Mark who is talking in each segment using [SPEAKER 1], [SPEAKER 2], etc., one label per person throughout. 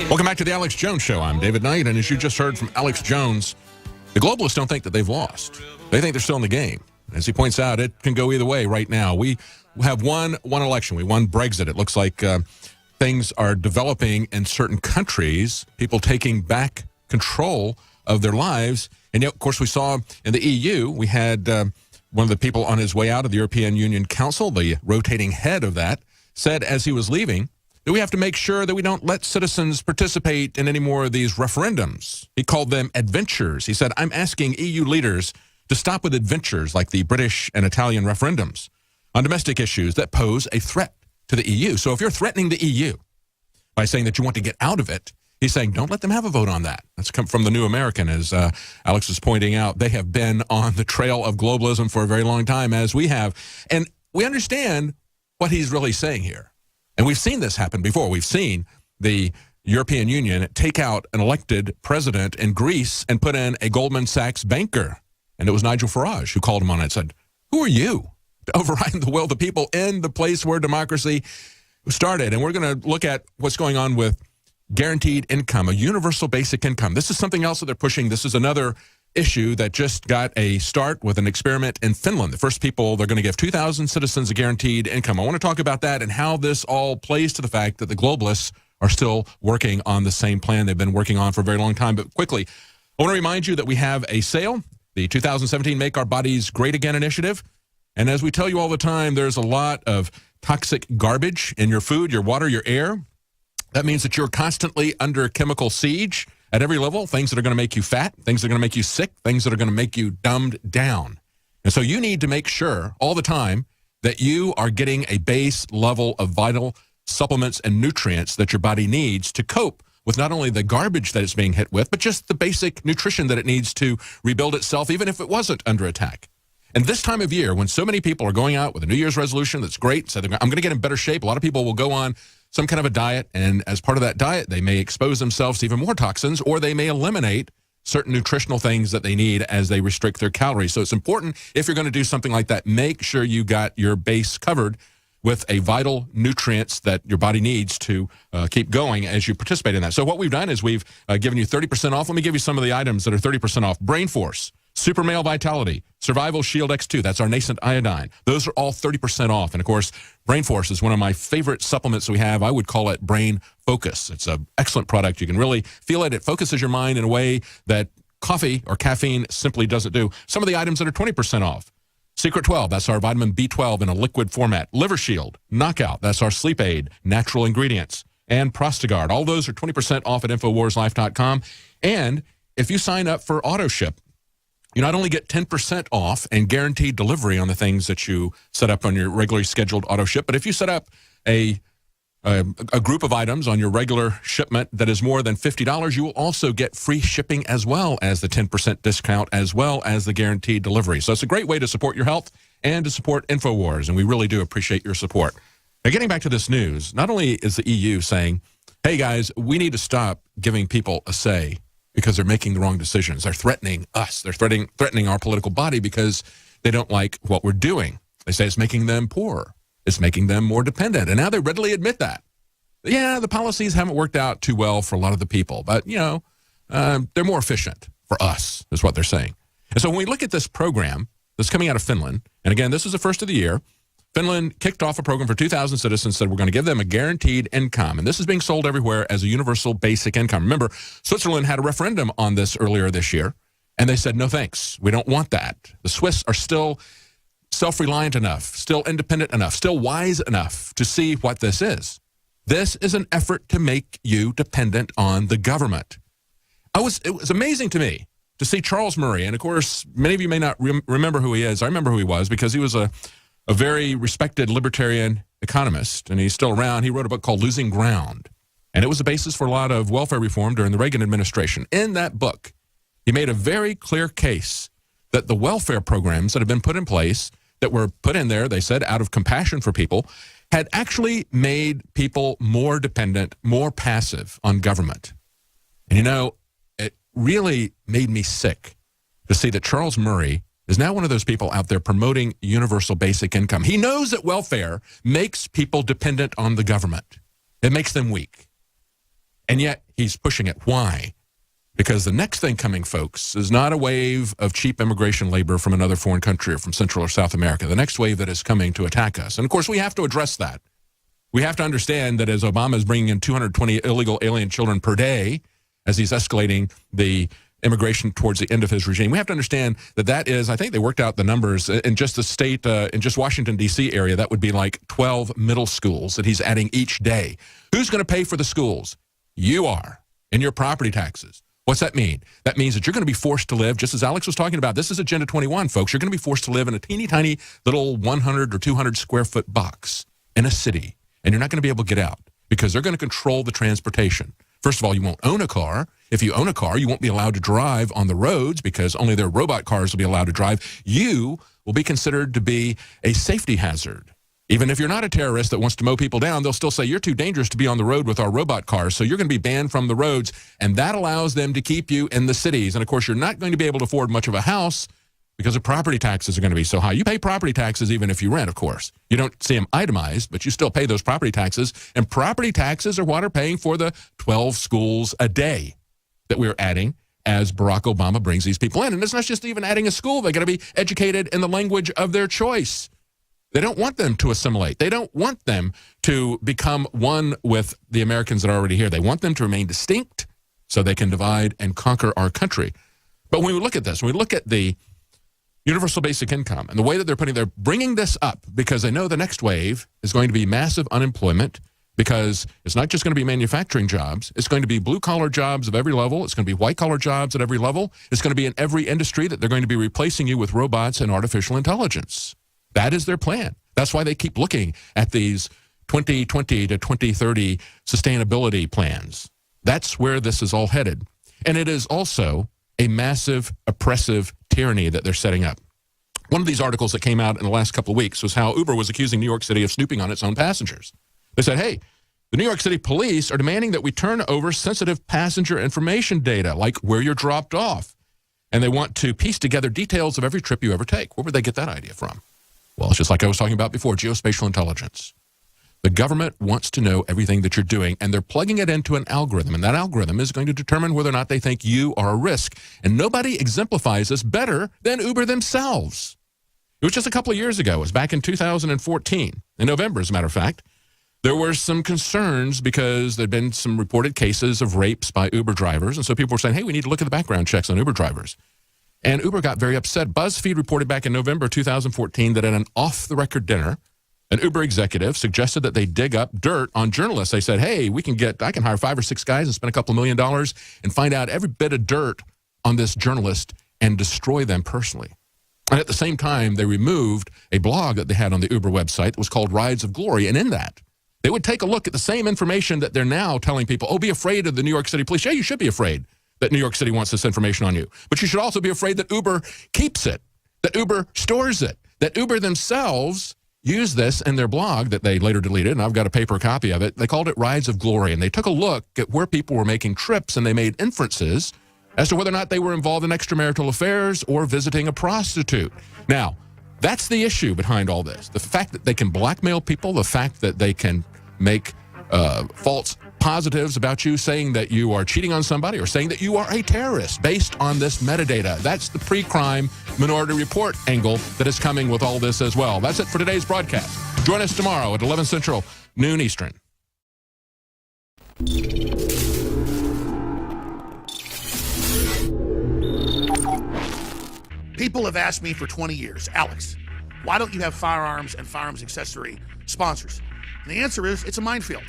[SPEAKER 1] Welcome back to the Alex Jones Show. I'm David Knight, and as you just heard from Alex Jones, the globalists don't think that they've lost. They think they're still in the game. As he points out, it can go either way right now. We have won one election. We won Brexit. It looks like things are developing in certain countries, people taking back control of their lives. And yet, of course, we saw in the EU, we had one of the people on his way out of the European Union Council, the rotating head of that, said as he was leaving, that we have to make sure that we don't let citizens participate in any more of these referendums. He called them adventures. He said, I'm asking EU leaders to stop with adventures like the British and Italian referendums on domestic issues that pose a threat to the EU. So if you're threatening the EU by saying that you want to get out of it, he's saying, don't let them have a vote on that. That's come from the New American, as Alex is pointing out. They have been on the trail of globalism for a very long time, as we have. And we understand what he's really saying here. And we've seen this happen before. We've seen the European Union take out an elected president in Greece and put in a Goldman Sachs banker. And it was Nigel Farage who called him on it and said, who are you to override the will of the people in the place where democracy started? And we're going to look at what's going on with guaranteed income, a universal basic income. This is something else that they're pushing. This is another issue that just got a start with an experiment in Finland. The first people, they're going to give 2,000 citizens a guaranteed income. I want to talk about that and how this all plays to the fact that the globalists are still working on the same plan they've been working on for a very long time. But quickly, I want to remind you that we have a sale, the 2017 Make Our Bodies Great Again initiative. And as we tell you all the time, there's a lot of toxic garbage in your food, your water, your air. That means that you're constantly under chemical siege at every level, things that are going to make you fat, things that are going to make you sick, things that are going to make you dumbed down. And so you need to make sure all the time that you are getting a base level of vital supplements and nutrients that your body needs to cope with not only the garbage that it's being hit with, but just the basic nutrition that it needs to rebuild itself, even if it wasn't under attack. And this time of year, when so many people are going out with a New Year's resolution that's great, so I'm going to get in better shape, a lot of people will go on some kind of a diet, and as part of that diet, they may expose themselves to even more toxins, or they may eliminate certain nutritional things that they need as they restrict their calories. So it's important, if you're going to do something like that, make sure you got your base covered with a vital nutrients that your body needs to keep going as you participate in that. So what we've done is we've given you 30% off. Let me give you some of the items that are 30% off. Brain Force, Super Male Vitality, Survival Shield X2, that's our nascent iodine. Those are all 30% off. And of course, Brain Force is one of my favorite supplements we have. I would call it Brain Focus. It's an excellent product. You can really feel it. It focuses your mind in a way that coffee or caffeine simply doesn't do. Some of the items that are 20% off. Secret 12, that's our vitamin B12 in a liquid format. Liver Shield, Knockout, that's our sleep aid, natural ingredients. And Prostagard, all those are 20% off at InfoWarsLife.com. And if you sign up for AutoShip, you not only get 10% off and guaranteed delivery on the things that you set up on your regularly scheduled auto ship, but if you set up a group of items on your regular shipment that is more than $50, you will also get free shipping as well as the 10% discount as well as the guaranteed delivery. So it's a great way to support your health and to support InfoWars, and we really do appreciate your support. Now, getting back to this news, not only is the EU saying, hey, guys, we need to stop giving people a say because they're making the wrong decisions. They're threatening us. They're threatening our political body because they don't like what we're doing. They say it's making them poorer. It's making them more dependent. And now they readily admit that. Yeah, the policies haven't worked out too well for a lot of the people, but, you know, they're more efficient for us, is what they're saying. And so when we look at this program that's coming out of Finland, and again, this is the first of the year, Finland kicked off a program for 2,000 citizens, said we're going to give them a guaranteed income. And this is being sold everywhere as a universal basic income. Remember, Switzerland had a referendum on this earlier this year, and they said, no thanks, we don't want that. The Swiss are still self-reliant enough, still independent enough, still wise enough to see what this is. This is an effort to make you dependent on the government. It was amazing to me to see Charles Murray, and of course, many of you may not remember who he is. I remember who he was because he was a very respected libertarian economist, and he's still around. He wrote a book called Losing Ground, and it was the basis for a lot of welfare reform during the Reagan administration. In that book, he made a very clear case that the welfare programs that have been put in place, that were put in there, they said, out of compassion for people, had actually made people more dependent, more passive on government. And, you know, it really made me sick to see that Charles Murray is now one of those people out there promoting universal basic income. He knows that welfare makes people dependent on the government. It makes them weak. And yet he's pushing it. Why? Because the next thing coming, folks, is not a wave of cheap immigration labor from another foreign country or from Central or South America. The next wave that is coming to attack us. And, of course, we have to address that. We have to understand that as Obama is bringing in 220 illegal alien children per day, as he's escalating the immigration towards the end of his regime, we have to understand that that is, I think they worked out the numbers, in just the state, in just Washington, D.C. area, that would be like 12 middle schools that he's adding each day. Who's going to pay for the schools? You are, in your property taxes. What's that mean? That means that you're going to be forced to live, just as Alex was talking about. This is Agenda 21, folks. You're going to be forced to live in a teeny tiny little 100 or 200 square foot box in a city, and you're not going to be able to get out because they're going to control the transportation. First of all, you won't own a car. If you own a car, you won't be allowed to drive on the roads because only their robot cars will be allowed to drive. You will be considered to be a safety hazard. Even if you're not a terrorist that wants to mow people down, they'll still say you're too dangerous to be on the road with our robot cars, so you're going to be banned from the roads, and that allows them to keep you in the cities. And, of course, you're not going to be able to afford much of a house because the property taxes are going to be so high. You pay property taxes even if you rent, of course. You don't see them itemized, but you still pay those property taxes, and property taxes are what are paying for the 12 schools a day that we're adding as Barack Obama brings these people in. And it's not just even adding a school. They're going to be educated in the language of their choice. They don't want them to assimilate. They don't want them to become one with the Americans that are already here. They want them to remain distinct so they can divide and conquer our country. But when we look at this, when we look at the universal basic income and the way that they're bringing this up because they know the next wave is going to be massive unemployment because it's not just going to be manufacturing jobs. It's going to be blue-collar jobs of every level. It's going to be white-collar jobs at every level. It's going to be in every industry that they're going to be replacing you with robots and artificial intelligence. That is their plan. That's why they keep looking at these 2020 to 2030 sustainability plans. That's where this is all headed. And it is also a massive, oppressive tyranny that they're setting up. One of these articles that came out in the last couple of weeks was how Uber was accusing New York City of snooping on its own passengers. They said, hey, the New York City police are demanding that we turn over sensitive passenger information data, like where you're dropped off. And they want to piece together details of every trip you ever take. Where would they get that idea from? Well, it's just like I was talking about before, geospatial intelligence. The government wants to know everything that you're doing, and they're plugging it into an algorithm, and that algorithm is going to determine whether or not they think you are a risk. And nobody exemplifies this better than Uber themselves. It was just a couple of years ago. It was back in 2014, in November, as a matter of fact. There were some concerns because there had been some reported cases of rapes by Uber drivers, and so people were saying, hey, we need to look at the background checks on Uber drivers. And Uber got very upset. BuzzFeed reported back in November 2014 that at an off-the-record dinner, an Uber executive suggested that they dig up dirt on journalists. They said, hey, I can hire 5 or 6 guys and spend a couple $1 million and find out every bit of dirt on this journalist and destroy them personally. And at the same time, they removed a blog that they had on the Uber website that was called Rides of Glory. And in that, they would take a look at the same information that they're now telling people, oh, be afraid of the New York City police. Yeah, you should be afraid that New York City wants this information on you. But you should also be afraid that Uber keeps it, that Uber stores it, that Uber themselves use this in their blog that they later deleted, and I've got a paper copy of it. They called it Rides of Glory, and they took a look at where people were making trips, and they made inferences as to whether or not they were involved in extramarital affairs or visiting a prostitute. Now, that's the issue behind all this. The fact that they can blackmail people, the fact that they can make false positives about you, saying that you are cheating on somebody or saying that you are a terrorist based on this metadata. That's the pre-crime Minority Report angle that is coming with all this as well. That's it for today's broadcast. Join us tomorrow at 11 Central, noon Eastern.
[SPEAKER 2] People have asked me for 20 years, Alex, why don't you have firearms and firearms accessory sponsors? And the answer is, it's a minefield.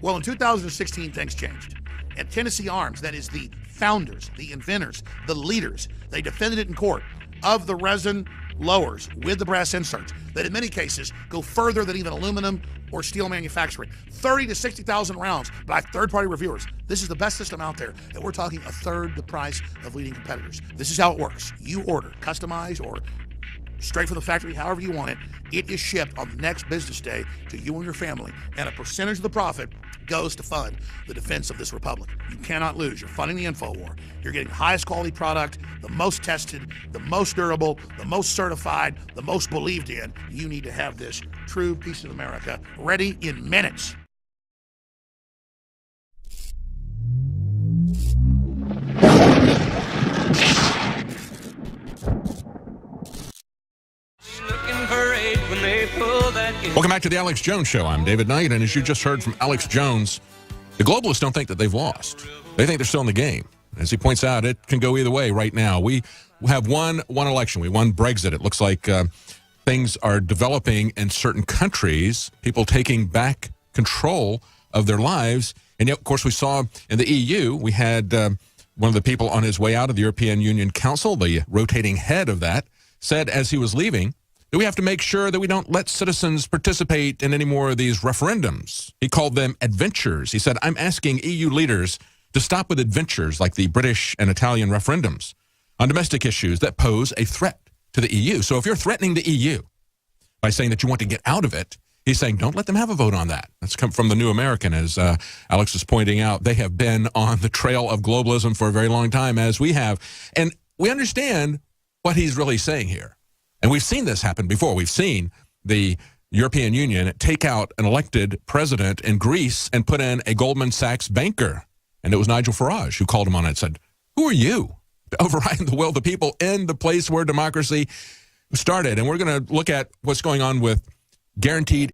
[SPEAKER 2] Well, in 2016, things changed. And Tennessee Arms, that is the founders, the inventors, the leaders, they defended it in court of the resin lowers with the brass inserts that in many cases go further than even aluminum or steel manufacturing. 30 to 60,000 rounds by third-party reviewers. This is the best system out there, and we're talking a third the price of leading competitors. This is how it works. You order, customize, or straight from the factory, however you want it. It is shipped on the next business day to you and your family, and a percentage of the profit goes to fund the defense of this republic. You cannot lose. You're funding the info war. You're getting the highest quality product, the most tested, the most durable, the most certified, the most believed in. You need to have this true piece of America ready in minutes.
[SPEAKER 1] Welcome back to the Alex Jones Show. I'm David Knight, and as you just heard from Alex Jones, the globalists don't think that they've lost. They think they're still in the game. As he points out, it can go either way right now. We have won one election. We won Brexit. It looks like things are developing in certain countries, people taking back control of their lives. And yet, of course, we saw in the EU, we had one of the people on his way out of the European Union Council, the rotating head of that, said as he was leaving, that we have to make sure that we don't let citizens participate in any more of these referendums. He called them adventures. He said, I'm asking EU leaders to stop with adventures like the British and Italian referendums on domestic issues that pose a threat to the EU. So if you're threatening the EU by saying that you want to get out of it, he's saying don't let them have a vote on that. That's come from the New American, as Alex is pointing out. They have been on the trail of globalism for a very long time, as we have. And we understand what he's really saying here. And we've seen this happen before. We've seen the European Union take out an elected president in Greece and put in a Goldman Sachs banker. And it was Nigel Farage who called him on it and said, who are you to override the will of the people in the place where democracy started? And we're going to look at what's going on with guaranteed